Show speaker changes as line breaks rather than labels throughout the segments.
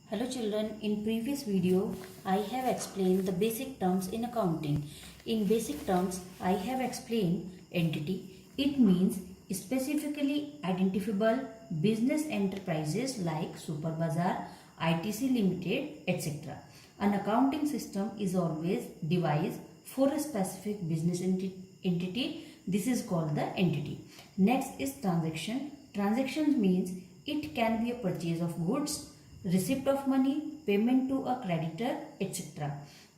Hello children, in previous video I have explained the basic terms in accounting. In basic terms I have explained entity. It means specifically identifiable business enterprises like Super Bazaar, ITC Limited, etc. An accounting system is always devised for a specific business entity. This is called the entity. Next is transaction. Transactions means it can be a purchase of goods, receipt of money, payment to a creditor, etc.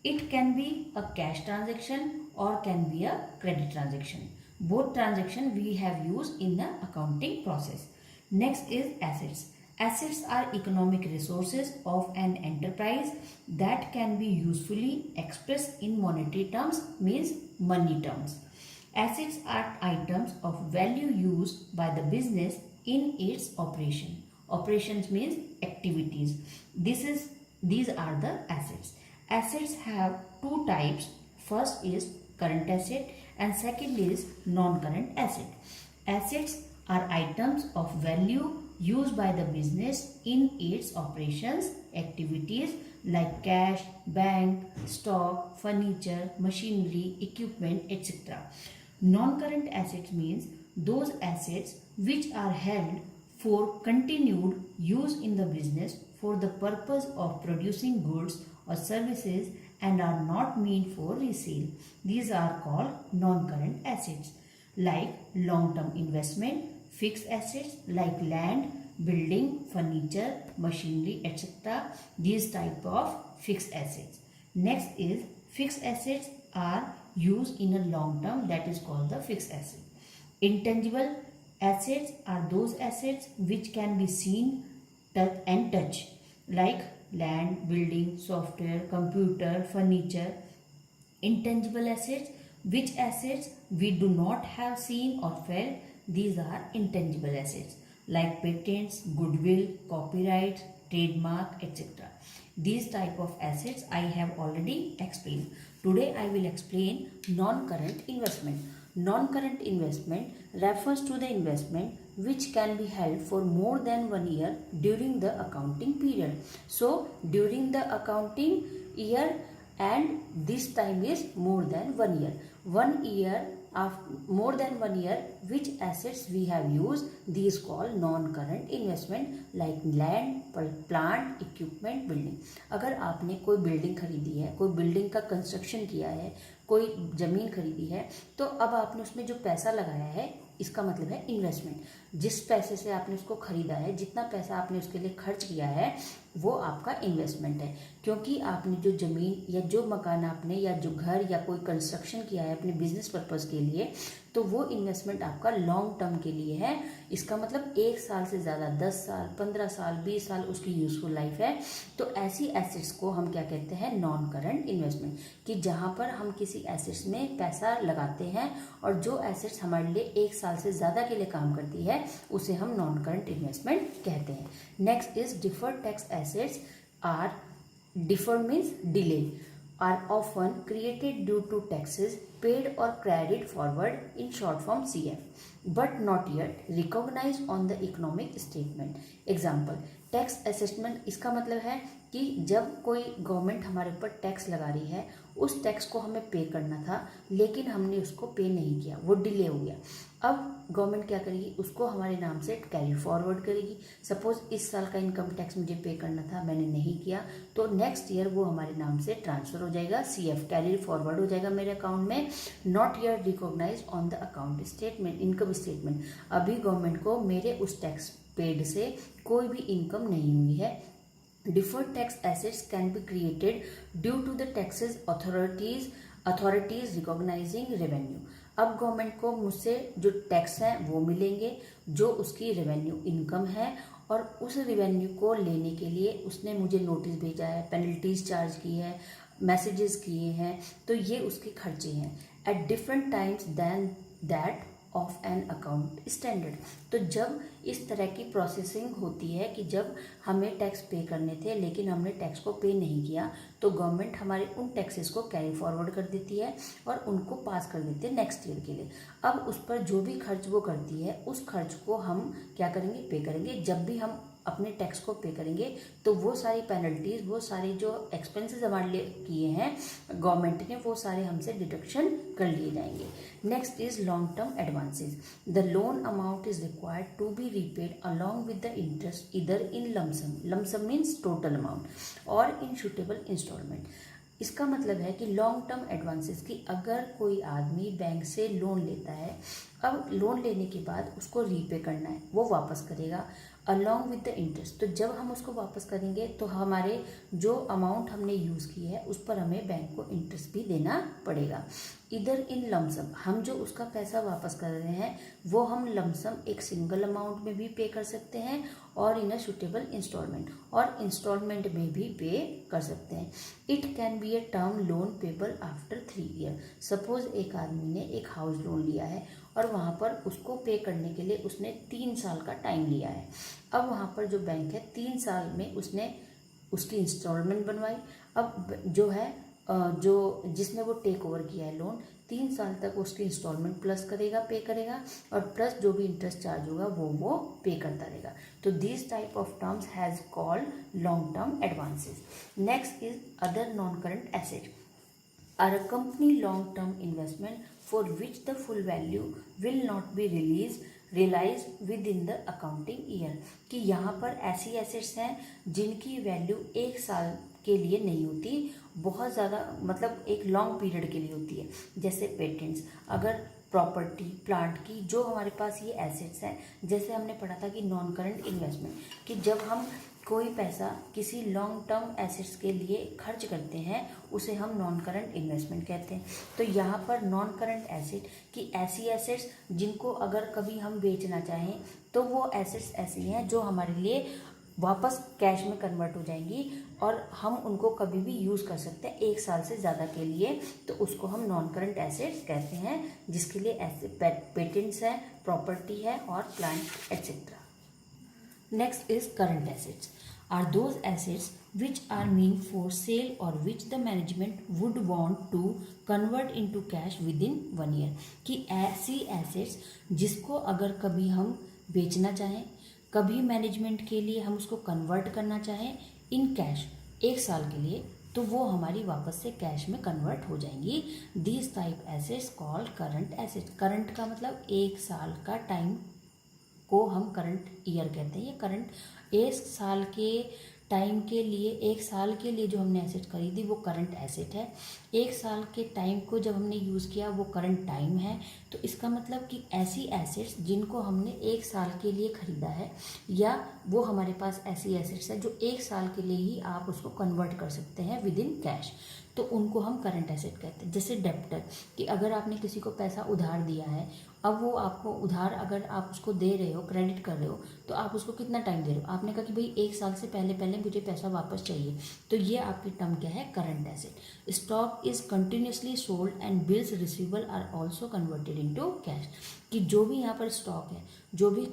It can be a cash transaction or can be a credit transaction. Both transaction we have used in the accounting process. Next is assets. Assets are economic resources of an enterprise that can be usefully expressed in monetary terms, means money terms. Assets are items of value used by the business in its operation. Operations means activities. These are the assets. Assets have two types. First is current asset and second is non-current asset. Assets are items of value used by the business in its operations, activities like cash, bank, stock, furniture, machinery, equipment, etc. Non-current assets means those assets which are held for continued use in the business for the purpose of producing goods or services and are not meant for resale. These are called non-current assets like long-term investment, fixed assets like land, building, furniture, machinery, etc. These type of fixed assets. Next is fixed assets are used in a long term, that is called the fixed asset. Intangible assets are those assets which can be seen and touched like land, building, software, computer, furniture. Intangible assets, which assets we do not have seen or felt, these are intangible assets like patents, goodwill, copyright, trademark, etc. These type of assets I have already explained. Today I will explain non-current investment. Non-current investment refers to the investment which can be held for more than 1 year during the accounting period. So during the accounting year, and this time is more than 1 year. 1 year after more than 1 year, which assets we have used, these called non-current investment like land, plant, equipment, building. अगर आपने कोई building खरीदी है, कोई building का construction किया है, कोई ज़मीन खरीदी है, तो अब आपने उसमें जो पैसा लगाया है, इसका मतलब है इन्वेस्टमेंट. जिस पैसे से आपने उसको खरीदा है, जितना पैसा आपने उसके लिए खर्च किया है, वो आपका इन्वेस्टमेंट है. क्योंकि आपने जो ज़मीन या जो मकान आपने या जो घर या कोई कंस्ट्रक्शन किया है अपने बिजनेस पर्पज़ के लिए, तो वो इन्वेस्टमेंट आपका लॉन्ग टर्म के लिए है. इसका मतलब 1 साल से ज़्यादा, 10 साल, 15 साल, 20 साल उसकी यूजफुल लाइफ है. तो ऐसी एसेट्स को हम क्या कहते हैं, नॉन करंट इन्वेस्टमेंट. कि जहाँ पर हम किसी एसेट्स में पैसा लगाते हैं और जो एसेट्स हमारे लिए 1 साल से ज़्यादा के लिए काम करती है, उसे हम नॉन करंट इन्वेस्टमेंट कहते हैं. Next is deferred tax assets are, deferred means delay, are often created due to taxes paid or carried forward, in short form CF, but not yet recognized on the economic statement. Example, tax assessment. इसका मतलब है कि जब कोई government हमारे ऊपर tax लगा रही है, उस टैक्स को हमें पे करना था लेकिन हमने उसको पे नहीं किया, वो डिले हो गया. अब गवर्नमेंट क्या करेगी, उसको हमारे नाम से कैरी फॉरवर्ड करेगी. सपोज इस साल का इनकम टैक्स मुझे पे करना था, मैंने नहीं किया, तो नेक्स्ट ईयर वो हमारे नाम से ट्रांसफ़र हो जाएगा, CF कैरी फॉरवर्ड हो जाएगा मेरे अकाउंट में. Not year recognise on the account statement, income statement. अभी गवर्नमेंट को मेरे उस टैक्स पेड से कोई भी इनकम नहीं हुई है. Deferred tax assets can be created due to the taxes authorities recognizing revenue. अब गवर्नमेंट को मुझसे जो टैक्स हैं वो मिलेंगे, जो उसकी रेवेन्यू इनकम है, और उस रेवेन्यू को लेने के लिए उसने मुझे नोटिस भेजा है, पेनल्टीज चार्ज की है, मैसेजेस किए हैं, तो ये उसके खर्चे हैं. At different times than that of an account standard. तो जब इस तरह की प्रोसेसिंग होती है कि जब हमें टैक्स पे करने थे लेकिन हमने टैक्स को पे नहीं किया, तो गवर्नमेंट हमारे उन टैक्सेस को कैरी फॉरवर्ड कर देती है और उनको पास कर देती है नेक्स्ट ईयर के लिए. अब उस पर जो भी खर्च वो करती है, उस खर्च को हम क्या करेंगे, पे करेंगे. जब भी हम अपने टैक्स को पे करेंगे तो वो सारी पेनल्टीज, वो सारी जो एक्सपेंसेस हमारे लिए किए हैं गवर्नमेंट ने, वो सारे हमसे डिडक्शन कर लिए जाएंगे। Next is long term advances. The loan amount is required to be repaid along with the interest इधर in lump sum, lump sum means total amount, और इन सुटेबल इंस्टॉलमेंट। इसका मतलब है कि लॉन्ग टर्म एडवांसेस की अगर कोई आदमी बैंक से लोन लेता है, अब लोन लेने के बाद उसको रीपे करना है, वो वापस करेगा अलॉन्ग विद द इंटरेस्ट। तो जब हम उसको वापस करेंगे तो हमारे जो अमाउंट हमने यूज़ की है उस पर हमें बैंक को इंटरेस्ट भी देना पड़ेगा। इधर इन लमसम, हम जो उसका पैसा वापस कर रहे हैं वो हम लमसम एक सिंगल अमाउंट में भी पे कर सकते हैं और इन अ सुटेबल इंस्टॉलमेंट, और इंस्टॉलमेंट में भी पे कर सकते हैं। It can be a term loan payable after 3 year. Suppose एक आदमी ने एक हाउस लोन लिया है और वहाँ पर उसको पे करने के लिए उसने 3 साल का टाइम लिया है। अब वहाँ पर जो बैंक है 3 साल में उसने उसकी इंस्टॉलमेंट बनवाई। अब जो है जो जिसने वो टेक ओवर किया है लोन, 3 साल तक उसकी इंस्टॉलमेंट प्लस करेगा, पे करेगा, और प्लस जो भी इंटरेस्ट चार्ज होगा वो पे करता रहेगा। तो this type of terms has called long term advances. Next is other non current asset are a company long-term investment for which the full value will not be realized within the accounting year। कि यहाँ पर ऐसी assets हैं जिनकी value 1 साल के लिए नहीं होती, बहुत ज़्यादा मतलब एक लॉन्ग पीरियड के लिए होती है। जैसे पेटेंट्स, अगर प्रॉपर्टी प्लांट की जो हमारे पास ये एसेट्स हैं, जैसे हमने पढ़ा था कि नॉन करंट इन्वेस्टमेंट, कि जब हम कोई पैसा किसी लॉन्ग टर्म एसेट्स के लिए खर्च करते हैं उसे हम नॉन करंट इन्वेस्टमेंट कहते हैं। तो यहाँ पर नॉन करंट एसेट की ऐसी एसेट्स जिनको अगर कभी हम बेचना चाहें तो वो एसेट्स ऐसी हैं जो हमारे लिए वापस कैश में कन्वर्ट हो जाएंगी और हम उनको कभी भी यूज़ कर सकते हैं 1 साल से ज़्यादा के लिए, तो उसको हम नॉन करंट एसेट्स कहते हैं, जिसके लिए ऐसे पेटेंट्स हैं, प्रॉपर्टी है और plant etcetera. Next is current assets are those assets which are meant for sale or which the management would want to convert into cash within 1 year। कि ऐसी assets जिसको अगर कभी हम बेचना चाहें, कभी मैनेजमेंट के लिए हम उसको कन्वर्ट करना चाहें इन कैश 1 साल के लिए, तो वो हमारी वापस से कैश में कन्वर्ट हो जाएंगी। This type assets called current asset. Current का मतलब 1 साल का टाइम को हम करंट ईयर कहते हैं। ये करंट 1 साल के टाइम के लिए, 1 साल के लिए जो हमने एसेट खरीदी वो करंट एसेट है। 1 साल के टाइम को जब हमने यूज़ किया वो करंट टाइम है। तो इसका मतलब कि ऐसी एसेट्स जिनको हमने 1 साल के लिए ख़रीदा है, या वो हमारे पास ऐसी एसेट्स है जो 1 साल के लिए ही आप उसको कन्वर्ट कर सकते हैं विद इन कैश, तो उनको हम करंट एसेट कहते हैं। जैसे डेप्टर, कि अगर आपने किसी को पैसा उधार दिया है, अब वो आपको उधार अगर आप उसको दे रहे हो, क्रेडिट कर रहे हो, तो आप उसको कितना टाइम दे रहे हो, आपने कहा कि भाई 1 साल से पहले मुझे पैसा वापस चाहिए, तो ये आपकी टर्म क्या है, current asset. Stock is continuously sold and bills receivable are also converted into cash. कि जो भी यहाँ पर स्टॉक है, जो भी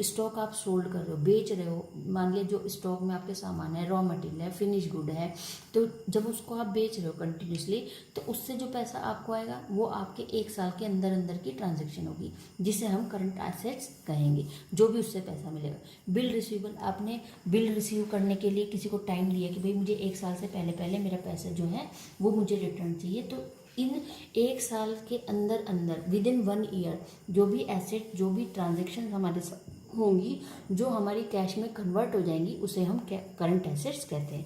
स्टॉक आप सोल्ड कर रहे हो, बेच रहे हो, मान लिया जो स्टॉक में आपके सामान है, रॉ मटेरियल है, फिनिश गुड है, तो जब उसको आप बेच रहे हो कंटिन्यूसली, तो उससे जो पैसा आपको आएगा वो आपके 1 साल के अंदर अंदर की ट्रांजैक्शन होगी, जिसे हम करंट एसेट्स कहेंगे, जो भी उससे पैसा मिलेगा। बिल रिसीवेबल, आपने बिल रिसीव करने के लिए किसी को टाइम लिया कि भाई मुझे 1 साल से पहले मेरा पैसा जो है वो मुझे रिटर्न चाहिए, तो इन 1 साल के अंदर अंदर विद इन 1 ईयर जो भी एसेट, जो भी ट्रांजेक्शन हमारे साथ होंगी, जो हमारी कैश में कन्वर्ट हो जाएंगी, उसे हम करंट एसेट्स कहते हैं।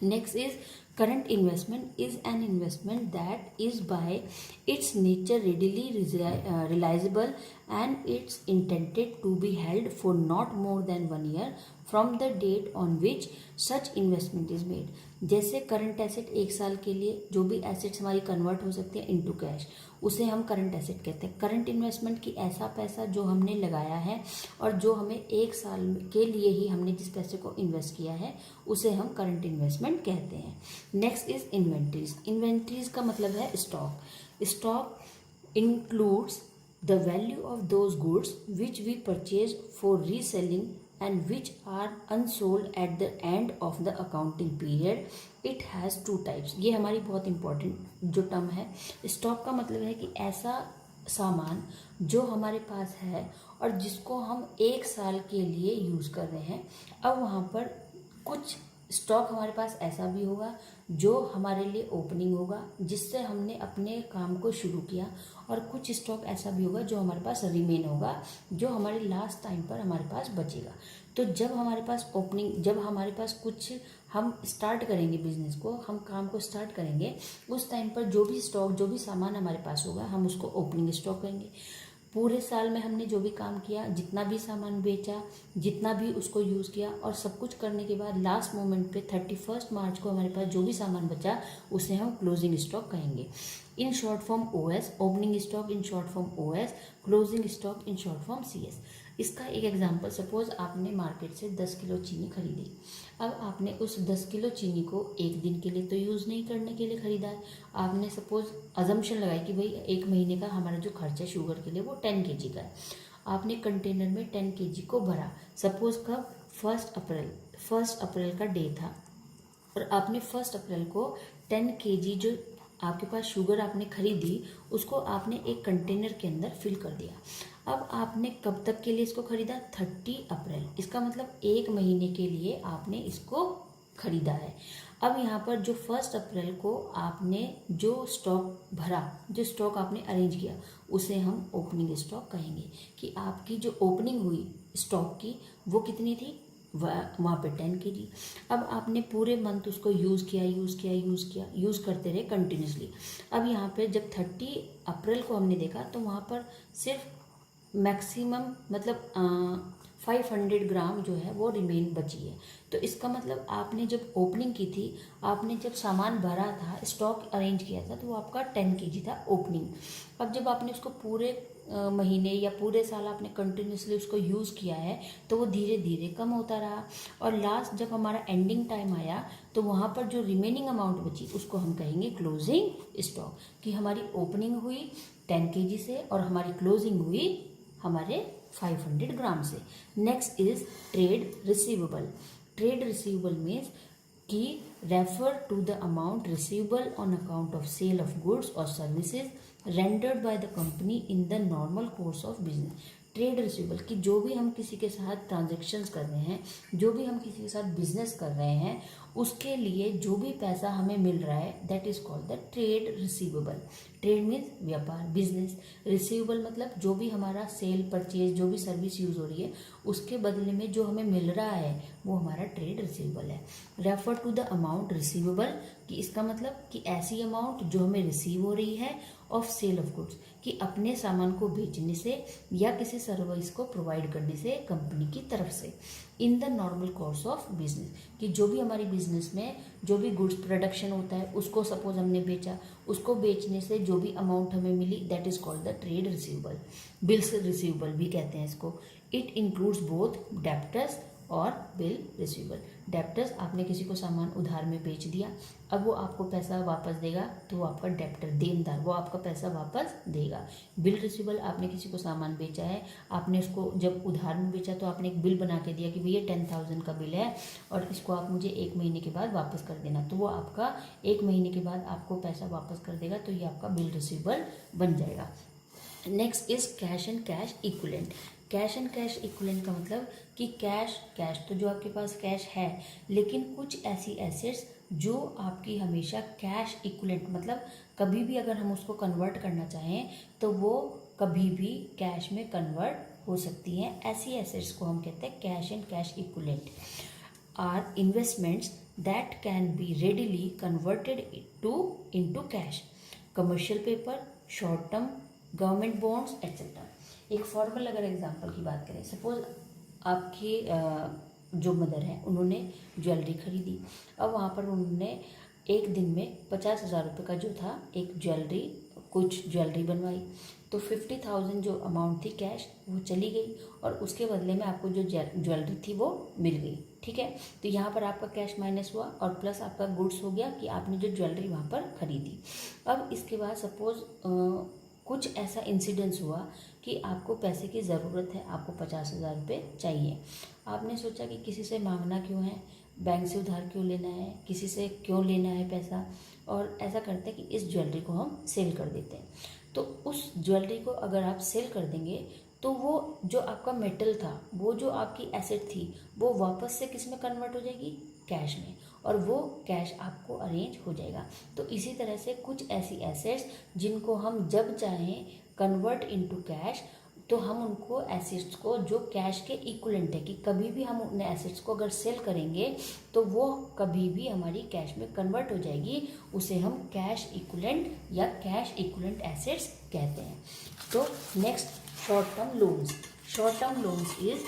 Next is current investment is an investment that is by its nature readily realisable and it's intended to be held for not more than 1 year from the date on which such investment is made. जैसे current asset 1 साल के लिए जो भी assets हमारी convert हो सकती है इनटू कैश, उसे हम करंट एसेट कहते हैं। करंट इन्वेस्टमेंट की ऐसा पैसा जो हमने लगाया है और जो हमें 1 साल के लिए ही हमने जिस पैसे को इन्वेस्ट किया है, उसे हम करंट इन्वेस्टमेंट कहते हैं। Next is inventories. इन्वेंट्रीज का मतलब है stock. Stock includes the value of those goods which we purchase for reselling and which are unsold at the end of the accounting period. It has 2 types। ये हमारी बहुत important जो term है। Stock का मतलब है कि ऐसा सामान जो हमारे पास है और जिसको हम 1 साल के लिए यूज़ कर रहे हैं। अब वहाँ पर कुछ स्टॉक हमारे पास ऐसा भी होगा जो हमारे लिए ओपनिंग होगा, जिससे हमने अपने काम को शुरू किया, और कुछ स्टॉक ऐसा भी होगा जो हमारे पास रिमेन होगा, जो हमारे लास्ट टाइम पर हमारे पास बचेगा। तो जब हमारे पास ओपनिंग, जब हमारे पास कुछ हम स्टार्ट करेंगे बिजनेस को, हम काम को स्टार्ट करेंगे, उस टाइम पर जो भी स्टॉक, जो भी सामान हमारे पास होगा, हम उसको ओपनिंग स्टॉक कहेंगे। पूरे साल में हमने जो भी काम किया, जितना भी सामान बेचा, जितना भी उसको यूज़ किया, और सब कुछ करने के बाद लास्ट मोमेंट पे 31 मार्च को हमारे पास जो भी सामान बचा, उसे हम क्लोजिंग स्टॉक कहेंगे। In short form OS, opening stock in short form OS, closing stock in short form CS. इसका एक एग्जांपल, सपोज आपने मार्केट से 10 किलो चीनी खरीदी। अब आपने उस 10 किलो चीनी को एक दिन के लिए तो यूज़ नहीं करने के लिए ख़रीदा है। आपने सपोज अजम्पशन लगाई कि भाई 1 महीने का हमारा जो खर्चा है शुगर के लिए वो 10 kg का है। आपने कंटेनर में 10 kg को भरा। सपोज कब, 1 अप्रैल का डे था, और आपने 1 अप्रैल को 10 kg जो आपके पास शुगर आपने खरीदी, उसको आपने एक कंटेनर के अंदर फिल कर दिया। अब आपने कब तक के लिए इसको खरीदा, 30 अप्रैल। इसका मतलब 1 महीने के लिए आपने इसको खरीदा है। अब यहाँ पर जो 1 अप्रैल को आपने जो स्टॉक भरा, जो स्टॉक आपने अरेंज किया, उसे हम ओपनिंग स्टॉक कहेंगे। कि आपकी जो ओपनिंग हुई स्टॉक की वो कितनी थी, वहाँ पे 10 kg। अब आपने पूरे मंथ उसको यूज़ करते रहे कंटिन्यूसली। अब यहाँ पे जब 30 अप्रैल को हमने देखा तो वहाँ पर सिर्फ मैक्सिमम मतलब 500 ग्राम जो है वो रिमेन बची है। तो इसका मतलब आपने जब ओपनिंग की थी, आपने जब सामान भरा था, स्टॉक अरेंज किया था, तो वो आपका 10 kg था ओपनिंग। अब जब आपने उसको पूरे महीने या पूरे साल आपने कंटिन्यूसली उसको यूज़ किया है, तो वो धीरे धीरे कम होता रहा, और लास्ट जब हमारा एंडिंग टाइम आया तो वहाँ पर जो रिमेनिंग अमाउंट बची उसको हम कहेंगे क्लोजिंग स्टॉक। कि हमारी ओपनिंग हुई 10 kg से और हमारी क्लोजिंग हुई हमारे 500 ग्राम से। Next is trade receivable. Trade receivable means कि refer to the amount receivable on account of sale of goods और services rendered by the company in the normal course of business. Trade receivable कि जो भी हम किसी के साथ transactions कर रहे हैं, जो भी हम किसी के साथ बिजनेस कर रहे हैं, उसके लिए जो भी पैसा हमें मिल रहा है, that is called the trade receivable. Trade means व्यापार, बिजनेस। रिसीवेबल मतलब जो भी हमारा सेल परचेज, जो भी सर्विस यूज हो रही है, उसके बदले में जो हमें मिल रहा है वो हमारा ट्रेड रिसीवेबल है। Refer to the amount receivable कि इसका मतलब कि ऐसी अमाउंट जो हमें रिसीव हो रही है ऑफ सेल ऑफ गुड्स, कि अपने सामान को बेचने से या किसी सर्विस को प्रोवाइड करने से कंपनी की तरफ से, इन the normal course of business कि जो भी हमारी बिजनेस में जो भी गुड्स प्रोडक्शन होता है, उसको सपोज हमने बेचा, उसको बेचने से जो भी अमाउंट हमें मिली, that is called the trade receivable. Bills receivable भी कहते हैं इसको। इट इंक्लूड्स बोथ डेप्टर्स और बिल रिसीवेबल। डेप्टर्स, आपने किसी को सामान उधार में बेच दिया, अब वो आपको पैसा वापस देगा, तो वो आपका डेप्टर, देनदार, वो आपका पैसा वापस देगा। बिल रिसीवेबल, आपने किसी को सामान बेचा है, आपने उसको जब उधार में बेचा तो आपने एक बिल बना के दिया कि भैया 10,000 का बिल है और इसको आप मुझे 1 महीने के बाद वापस कर देना, तो वो आपका 1 महीने के बाद आपको पैसा वापस कर देगा, तो ये आपका बिल रिसीवेबल बन जाएगा। Next is cash and cash equivalent. Cash and cash equivalent का मतलब कि कैश तो जो आपके पास कैश है, लेकिन कुछ ऐसी एसेट्स जो आपकी हमेशा कैश इक्विवेलेंट, मतलब कभी भी अगर हम उसको कन्वर्ट करना चाहें तो वो कभी भी कैश में कन्वर्ट हो सकती हैं। ऐसी एसेट्स को हम कहते हैं cash and cash equivalent. Are investments that can be readily converted into cash, commercial paper, short term, government bonds etcetera. एक फॉर्मल अगर एग्जांपल की बात करें, सपोज आपके जो मदर हैं उन्होंने ज्वेलरी खरीदी। अब वहाँ पर उन्होंने एक दिन में 50,000 रुपये का जो था एक कुछ ज्वेलरी बनवाई, तो 50,000 जो अमाउंट थी कैश वो चली गई और उसके बदले में आपको जो ज्वेलरी थी वो मिल गई। ठीक है, तो यहाँ पर आपका कैश माइनस हुआ और प्लस आपका गुड्स हो गया कि आपने जो ज्वेलरी वहाँ पर खरीदी। अब इसके बाद सपोज कुछ ऐसा इंसिडेंस हुआ कि आपको पैसे की ज़रूरत है, आपको 50,000 रुपये चाहिए। आपने सोचा कि किसी से मांगना क्यों है, बैंक से उधार क्यों लेना है, किसी से क्यों लेना है पैसा, और ऐसा करते हैं कि इस ज्वेलरी को हम सेल कर देते हैं। तो उस ज्वेलरी को अगर आप सेल कर देंगे तो वो जो आपका मेटल था, वो जो आपकी एसेट थी, वो वापस से किस में कन्वर्ट हो जाएगी, कैश में, और वो कैश आपको अरेंज हो जाएगा। तो इसी तरह से कुछ ऐसी एसेट्स जिनको हम जब चाहें कन्वर्ट इनटू कैश, तो हम उनको एसेट्स को जो कैश के इक्विवेलेंट है, कि कभी भी हम उन एसेट्स को अगर सेल करेंगे तो वो कभी भी हमारी कैश में कन्वर्ट हो जाएगी, उसे हम कैश इक्विवेलेंट या कैश इक्विवेलेंट एसेट्स कहते हैं। तो next, short term loans. Short term loans is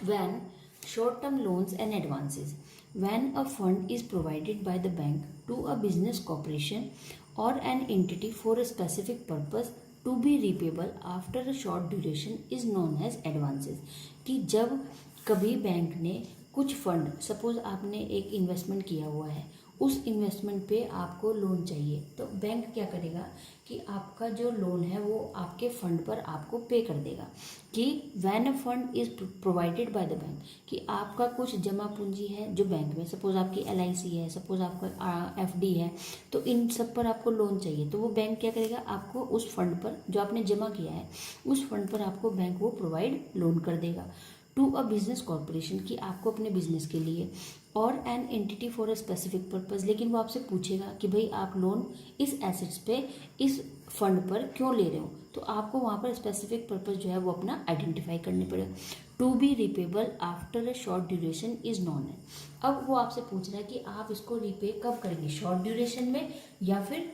when short-term loans and advances, when a fund is provided by the bank to a business corporation or an entity for a specific purpose to be repayable after a short duration is known as advances। कि जब कभी bank ने कुछ fund, suppose आपने एक investment किया हुआ है, उस इन्वेस्टमेंट पे आपको लोन चाहिए, तो बैंक क्या करेगा कि आपका जो लोन है वो आपके फंड पर आपको पे कर देगा। कि when a fund is provided by the bank, कि आपका कुछ जमा पूंजी है जो बैंक में, सपोज आपकी LIC है, सपोज आपका FD है, तो इन सब पर आपको लोन चाहिए, तो वो बैंक क्या करेगा, आपको उस फंड पर जो आपने जमा किया है उस फंड पर आपको बैंक वो प्रोवाइड लोन कर देगा। टू अ बिजनेस कॉर्पोरेशन, की आपको अपने बिजनेस के लिए, और an entity for a specific purpose, लेकिन वो आपसे पूछेगा कि भाई आप लोन इस एसेट्स पे, इस फंड पर क्यों ले रहे हो, तो आपको वहाँ पर स्पेसिफिक पर्पज जो है वो अपना आइडेंटिफाई करने पड़ेगा। To be repayable after a short duration is known है। अब वो आपसे पूछ रहा है कि आप इसको रिपे कब करेंगे, शॉर्ट ड्यूरेशन में या फिर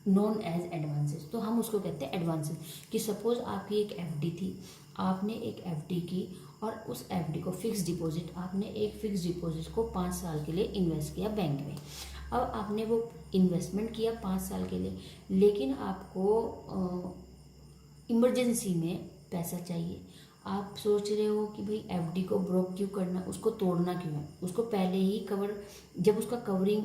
नॉन एज एडवांसेस, तो हम उसको कहते हैं एडवांसेस। कि सपोज आपकी एक FD थी, आपने एक FD की और उस FD को फिक्स डिपॉजिट, आपने एक फिक्स डिपॉजिट को 5 साल के लिए इन्वेस्ट किया बैंक में। अब आपने वो इन्वेस्टमेंट किया 5 साल के लिए, लेकिन आपको इमरजेंसी में पैसा चाहिए। आप सोच रहे हो कि भाई FD को ब्रोक क्यों करना, उसको तोड़ना क्यों है, उसको पहले ही कवर, जब उसका कवरिंग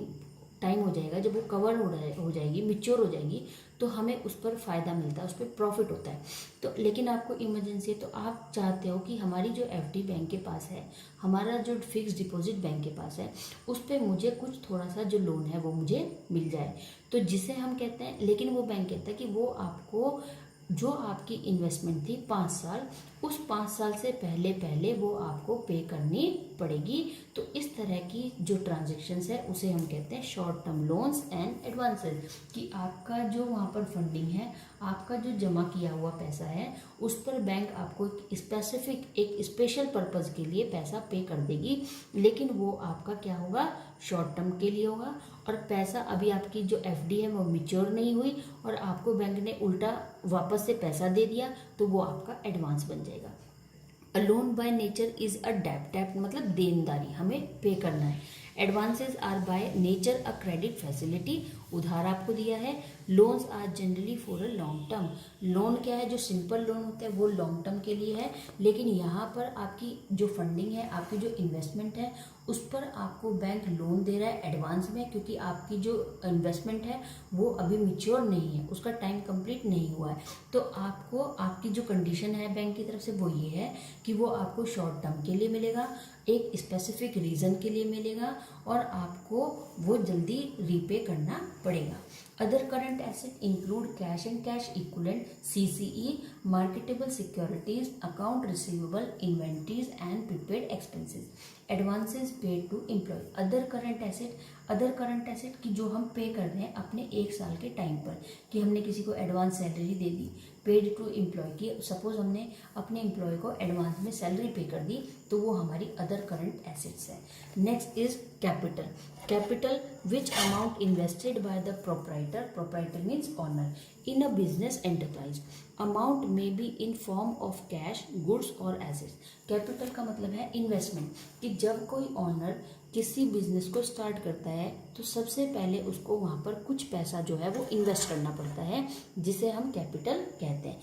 टाइम हो जाएगा, जब वो कवर हो जाएगी, मिच्योर हो जाएगी, तो हमें उस पर फ़ायदा मिलता है, उस पर प्रॉफिट होता है। तो लेकिन आपको इमरजेंसी है, तो आप चाहते हो कि हमारी जो FD बैंक के पास है, हमारा जो फिक्स डिपॉजिट बैंक के पास है, उस पर मुझे कुछ थोड़ा सा जो लोन है वो मुझे मिल जाए, तो जिसे हम कहते हैं, लेकिन वो बैंक कहता है कि वो आपको जो आपकी इन्वेस्टमेंट थी 5 साल, उस 5 साल से पहले पहले वो आपको पे करनी पड़ेगी। तो इस तरह की जो ट्रांजेक्शन्स है उसे हम कहते हैं short term loans and advances. कि आपका जो वहाँ पर फंडिंग है, आपका जो जमा किया हुआ पैसा है, उस पर बैंक आपको एक स्पेसिफिक, एक स्पेशल पर्पज़ के लिए पैसा पे कर देगी, लेकिन वो आपका क्या होगा, शॉर्ट टर्म के लिए होगा। और पैसा अभी आपकी जो FD है वो मैच्योर नहीं हुई और आपको बैंक ने उल्टा वापस से पैसा दे दिया, तो वो आपका एडवांस बन जाएगा। अ loan by nature is a डेब्ट, डेब्ट मतलब देनदारी, हमें पे करना है। Advances are by nature a credit facility, उधार आपको दिया है। Loans are generally for a long term, loan क्या है, जो सिंपल लोन होता है वो लॉन्ग टर्म के लिए है, लेकिन यहाँ पर आपकी जो फंडिंग है, आपकी जो इन्वेस्टमेंट है, उस पर आपको बैंक लोन दे रहा है एडवांस में, क्योंकि आपकी जो इन्वेस्टमेंट है वो अभी मैच्योर नहीं है, उसका टाइम कंप्लीट नहीं हुआ है। तो आपको, आपकी जो कंडीशन है बैंक की तरफ से वो ये है कि वो आपको शॉर्ट टर्म के लिए मिलेगा, एक स्पेसिफिक रीज़न के लिए मिलेगा, और आपको वो जल्दी रीपे करना पड़ेगा। Other current asset include cash and cash equivalent, CCE, marketable securities, account receivable, inventories and prepaid expenses. Advances paid to employ. Other current asset, other current asset की जो हम पे कर रहे हैं अपने 1 साल के टाइम पर, कि हमने किसी को एडवांस सैलरी दे दी। पेड टू एम्प्लॉय, की सपोज हमने अपने एम्प्लॉय को एडवांस में सैलरी पे कर दी, तो वो हमारी अदर करंट एसेट्स है। Next is capital. Capital which amount invested by the proprietor, proprietor means owner, in a business enterprise. Amount में be in form of cash, goods और एसेट्स। कैपिटल का मतलब है इन्वेस्टमेंट, कि जब कोई ओनर किसी बिजनेस को स्टार्ट करता है तो सबसे पहले उसको वहाँ पर कुछ पैसा जो है वो इन्वेस्ट करना पड़ता है, जिसे हम कैपिटल कहते हैं।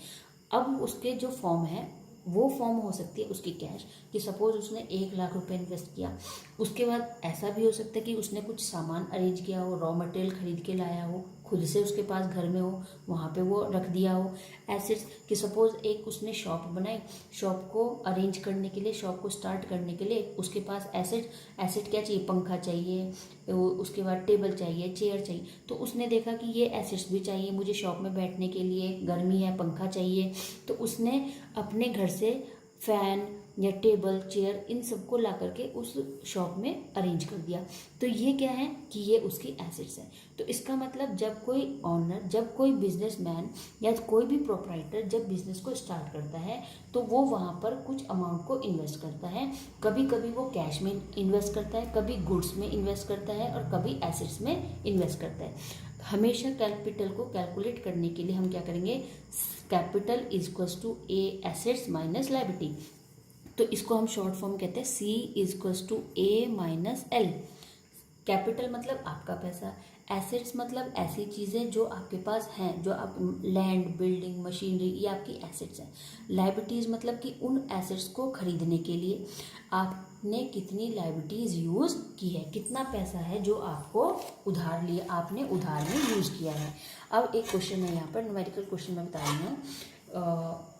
अब उसके जो फॉर्म है, वो फॉर्म हो सकती है उसकी कैश, कि सपोज उसने 1 लाख रुपए इन्वेस्ट किया, उसके बाद ऐसा भी हो सकता है कि उसने कुछ सामान अरेंज किया हो, रॉ मटेरियल खरीद के लाया हो, खुद से उसके पास घर में हो, वहाँ पे वो रख दिया हो। एसेट्स कि सपोज एक उसने शॉप बनाई, शॉप को अरेंज करने के लिए, शॉप को स्टार्ट करने के लिए उसके पास एसेट क्या चाहिए, पंखा चाहिए, उसके बाद टेबल चाहिए, चेयर चाहिए। तो उसने देखा कि ये एसेट्स भी चाहिए मुझे शॉप में बैठने के लिए, गर्मी है, पंखा चाहिए, तो उसने अपने घर से फैन या टेबल, चेयर, इन सबको ला करके उस शॉप में अरेंज कर दिया। तो ये क्या है कि ये उसकी एसेट्स हैं। तो इसका मतलब जब कोई ऑनर, जब कोई बिजनेसमैन या कोई भी प्रोप्राइटर जब बिजनेस को स्टार्ट करता है तो वो वहाँ पर कुछ अमाउंट को इन्वेस्ट करता है। कभी कभी वो कैश में इन्वेस्ट करता है, कभी गुड्स में इन्वेस्ट करता है और कभी एसेट्स में इन्वेस्ट करता है। हमेशा कैपिटल को कैलकुलेट करने के लिए हम क्या करेंगे, capital is equals to A assets minus liability. तो इसको हम शॉर्ट फॉर्म कहते हैं C is equals to A minus L. Capital मतलब आपका पैसा, एसेट्स मतलब ऐसी चीज़ें जो आपके पास हैं, जो आप लैंड, बिल्डिंग, मशीनरी, ये आपकी एसेट्स हैं। लायबिलिटीज़ मतलब कि उन एसेट्स को खरीदने के लिए आपने कितनी लायबिलिटीज़ यूज़ की है, कितना पैसा है जो आपको उधार लिए, आपने उधार में यूज़ किया है। अब एक क्वेश्चन है यहाँ पर, न्यूमेरिकल क्वेश्चन मैं बता रही हूँ।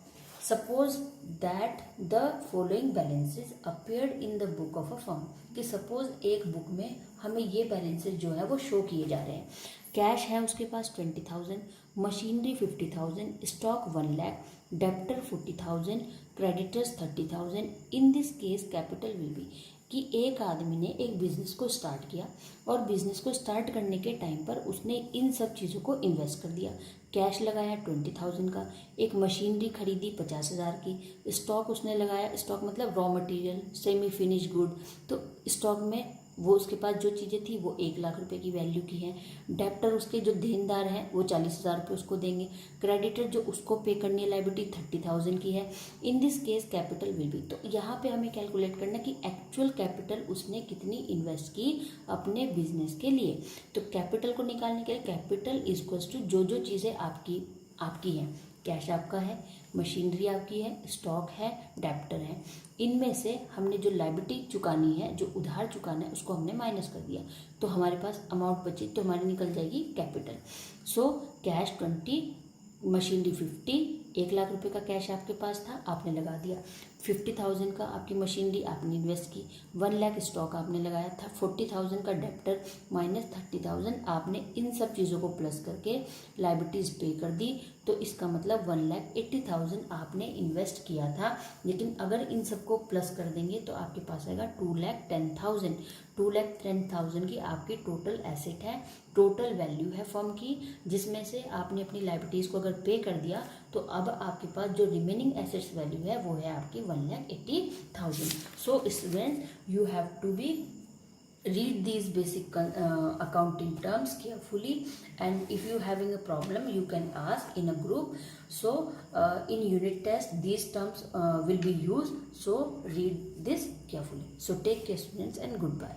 Suppose that the following balances appeared in the book of a firm, कि सपोज एक बुक में हमें ये बैलेंसेज जो है वो शो किए जा रहे हैं। कैश है उसके पास 20,000, machinery 50,000, stock 1 lakh, debtor 40,000, creditors 30,000। In this case capital will be, कि एक आदमी ने एक बिजनेस को स्टार्ट किया और बिजनेस को स्टार्ट करने के टाइम पर उसने इन सब चीज़ों को इन्वेस्ट कर दिया। कैश लगाया 20,000 का, एक मशीनरी खरीदी 50,000 की, स्टॉक उसने लगाया, स्टॉक मतलब raw material, semi finish good, तो स्टॉक में वो उसके पास जो चीज़ें थी वो 1 लाख रुपए की वैल्यू की हैं। डेप्टर उसके जो देनदार हैं वो 40,000 रुपये उसको देंगे। क्रेडिटर जो उसको पे करनी है लायबिलिटी 30,000 की है। In this case capital will be, तो यहाँ पे हमें कैलकुलेट करना कि एक्चुअल कैपिटल उसने कितनी इन्वेस्ट की अपने बिजनेस के लिए। तो कैपिटल को निकालने के लिए कैपिटल इज इक्वल्स टू जो चीज़ें आपकी हैं, कैश आपका है, मशीनरी आपकी है, स्टॉक है, डेप्टर है, इनमें से हमने जो लायबिलिटी चुकानी है, जो उधार चुकाना है, उसको हमने माइनस कर दिया, तो हमारे पास अमाउंट बची, तो हमारी निकल जाएगी capital. So cash 20, machinery 50, 1 lakh रुपए का कैश आपके पास था, आपने लगा दिया। 50,000 का आपकी मशीनरी आपने इन्वेस्ट की, 1 लाख स्टॉक आपने लगाया था, 40,000 का डेप्टर माइनस 30,000 आपने इन सब चीज़ों को प्लस करके लायबिलिटीज़ पे कर दी। तो इसका मतलब 1,80,000 आपने इन्वेस्ट किया था। लेकिन अगर इन सबको प्लस कर देंगे तो आपके पास आएगा 2,10,000। 2,10,000 की आपकी टोटल एसेट है, टोटल वैल्यू है फर्म की, जिसमें से आपने अपनी लायबिलिटीज़ को अगर पे कर दिया तो अब आपके पास जो रिमेनिंग एसेट्स वैल्यू है वो है आपकी 1,80,000। So student, you have to be read these basic accounting terms carefully, and if you having a problem you can ask in a group. So in unit test these terms will be used, so read this carefully. So take care students and goodbye.